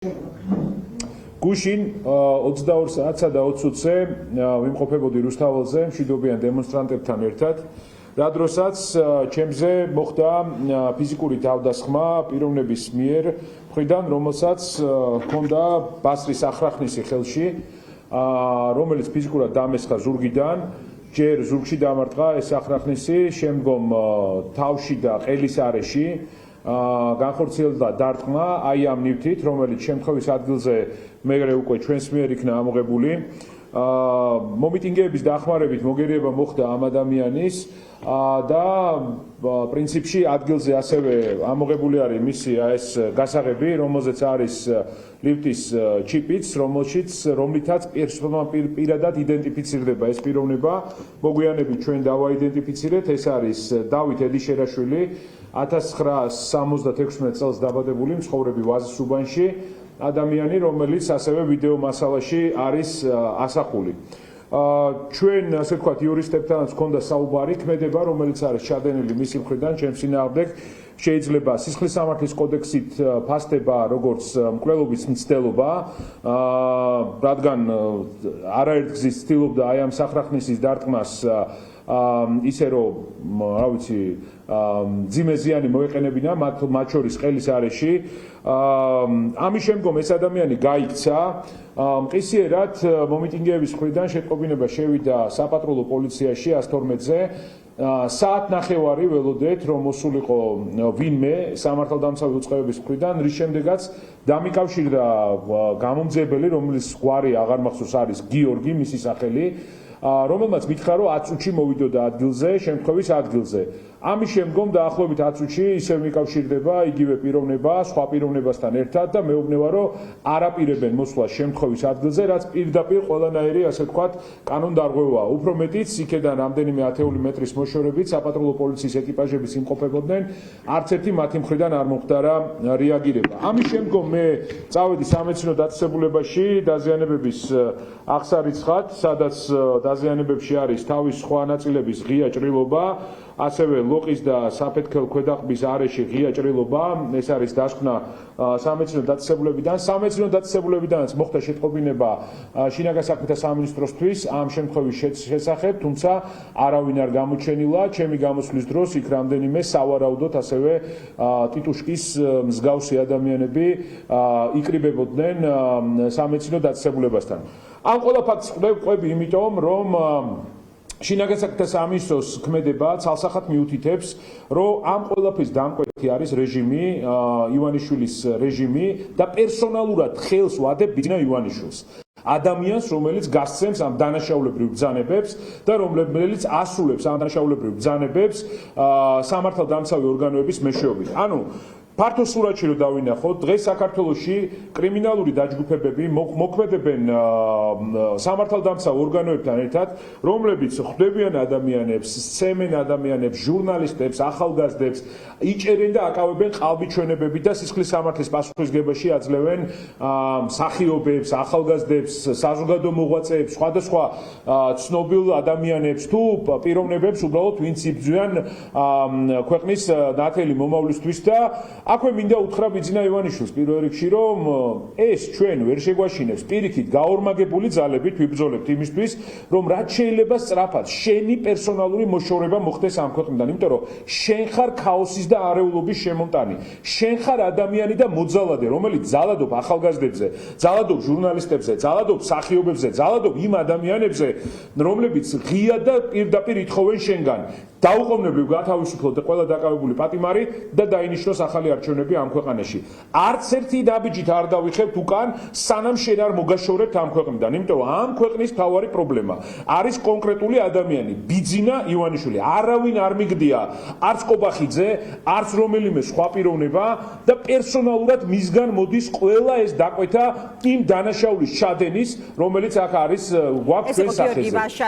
გუშინ 22 საათსა და 20 წუთზე ვიმყოფებოდი რუსთაველზე მშვიდობიან დემონსტრანტებთან ერთად, რა დროსაც ჩემზე მოხდა ფიზიკური თავდასხმა პიროვნების მიერ, მხრიდან რომელსაც ჰქონდა ბასრის ახრახნისი ხელში, რომელიც ფიზიკურად დამესხა ზურგიდან, ჯერ ზურგში დამარტყა ეს ახრახნისი, შემდგომ თავში და ყელის არეში განხორციელდა დარტყმა აი ამ ნივთით, რომელიც შემთხვევის ადგილზე მერე უკვე ჩვენს მიერ იქნა ამოღებული. მომიტინგეების დახმარებით მოგერიება მოხდა ამ ადამიანის და პრინციპში ადგილზე ასევე ამოღებული არის მისი ეს გასაღები, რომელზეც არის ლიფტის ჩიპიც, რომლითაც პირადად იდენტიფიცირდება ეს პიროვნება. მოგვიანებით ჩვენ დავაიდენტიფიცირეთ, ეს არის დავით ედიშერაშვილი, 1976 წელს დაბადებული, მცხოვრები ვაზის უბანში, ადამიანი, რომელიც ასევე ვიდეო მასალაში არის ასახული. ჩვენ, ასე ვთქვათ, იურისტებთანაც ჰქონდა საუბარი, ქმედება, რომელიც არის ჩადენილი მისი მხრიდან ჩემს წინააღმდეგ, შეიძლება სისხლის სამართლის კოდექსით ფასდება როგორც მკვლელობის მცდელობა, რადგან არაერთგზის ცდილობდა აი ამ სახრახნისის დარტყმას ისე რომ, რა ვიცი, მძიმე ზიანი მოეყენებინა მათ შორის ყელის არეში. ამის შემდგომ ეს ადამიანი გაიქცა, მყისიერად მომიტინგეების მხრიდან შეტყობინება შევიდა საპატრულო პოლიციაში 112-ზე. საათნახევარი ველოდეთ, რომ მოსულიყო ვინმე სამართალდამცავი უწყებების მხრიდან, რის შემდეგაც დამიკავშირდა გამომძიებელი, რომლის გვარი აღარ მახსოვს, არის გიორგი, მისი სახელი, რომელმაც მითხრა, რომ 10 წუთში მოვიდოდა ადგილზე, შემთხვევის ადგილზე. ამის შემდგომ დაახლოებით 10 წუთში ისევ მიკავშირდება იგივე პიროვნება სხვა პიროვნებასთან ერთად და მეუბნება, რომ არაპირებენ მოსვლას შემთხვევის ადგილზე, რაც პირდაპირ ყველანაირი, ასე ვთქვათ, კანონდარღვევაა. უფრო მეტიც, იქედან რამდენიმე ათეული მეტრის მოშორებით საპატრულო პოლიციის ეკიპაჟებიც იმყოფებოდნენ, არც ერთი მათი მხრიდან არ მომხდარა რეაგირება. ამის შემდგომ მე წავედი სამედიცინო დაწესებულებაში დაზიანებების აღსარიცხად, სადაც დაზიანებებში არის თავის სხვა ნაწილების ღია ჭრილობა, ასევე ლოყის და საფეთქელ ქვედაყბის არეში ღია ჭრილობა, ეს არის დასკვნა სამედიცინო დაწესებულებიდან. სამედიცინო დაწესებულებიდანაც მოხდა შეტყობინება შინაგან საქმეთა სამინისტროსთვის ამ შემთხვევის შესახებ, თუმცა არავინ არ გამოჩენილა. ჩემი გამოსვლის დროს იქ რამდენიმე სავარაუდოდ ასევე ტიტუშკის მსგავსი ადამიანები იკრიბებოდნენ სამედიცინო დაწესებულებასთან. ამ ყველა ფაქტს ყვები იმიტომ, რომ შინაგან საქმეთა სამინისტროს ქმედება ცალსახად მიუთითებს, რომ ამ ყველაფრის დამკვეთი არის რეჟიმი, ივანიშვილის რეჟიმი და პერსონალურად ხელს ვადებ ბიძინა ივანიშვილს. ადამიანს, რომელიც გასცემს ამ დანაშაულებრივ ბრძანებებს და რომელიც ასრულებს ამ დანაშაულებრივ ბრძანებებს სამართალდამცავი ორგანოების მეშვეობით. ანუ ფართო სურათში რომ დავინახოთ, დღეს საქართველოში კრიმინალური დაჯგუფებები მოქმედებენ სამართალდამცავ ორგანოებთან ერთად, რომლებიც ხვდებიან ადამიანებს, სცემენ ადამიანებს, ჟურნალისტებს, ახალგაზრდებს, იჭერენ და აკავებენ ყალბიჩვენებებით და სისხლის სამართლის პასუხისგებაში აძლევენ მსახიობებს, ახალგაზრდებს, საზოგადო მოღვაწეებს, სხვადასხვა ცნობილ ადამიანებს თუ პიროვნებებს, უბრალოდ ვინც იბრძვიან ქვეყნის ნათელი მომავლისთვის და აქვე მინდა უთხრა ბიძინა ივანიშვილს პირველ რიგში, რომ ეს ჩვენ ვერ შეგვაშინებს პირიქით გაორმაგებული ძალებით ვიბრძოლებთ იმისთვის, რომ რაც შეიძლება სწრაფად შენი პერსონალური მოშორება მოხდეს ამ ქვეყნიდან, იმიტომ რომ შენ ხარ ქაოსის და არეულობის შემომტანი. შენ ხარ ადამიანი და მოძალადე, რომელიც ძალადობ ახალგაზრდებზე, ძალადობ ჟურნალისტებზე, ძალადობ მსახიობებზე, ძალადობ იმ ადამიანებზე, რომლებიც ღია და პირდაპირ ითხოვენ შენგან. დაუყოვნებლივ გათავისუფლოთ ყველა დაკავებული პატიმარი და დაინიშნოს ახალი არჩევნები ამ ქვეყანაში. არც ერთი ნაბიჯით არ დავიხებთ უკან, სანამ შენ არ მოგაშორებთ ამ ქვეყნიდან. იმიტომ რომ ამ ქვეყნის მთავარი პრობლემა არის კონკრეტული ადამიანი, ბიძინა ივანიშვილი. არავინ არ მიგდია, არც კობახიძე, არც რომელიმე სხვა პიროვნება და პერსონალურად მისგან მოდის ყველა ეს დაკვეთა იმ დანაშაულის ჩადენის, რომელიც აქ არის გვაქვს ჩვენ სახეზე.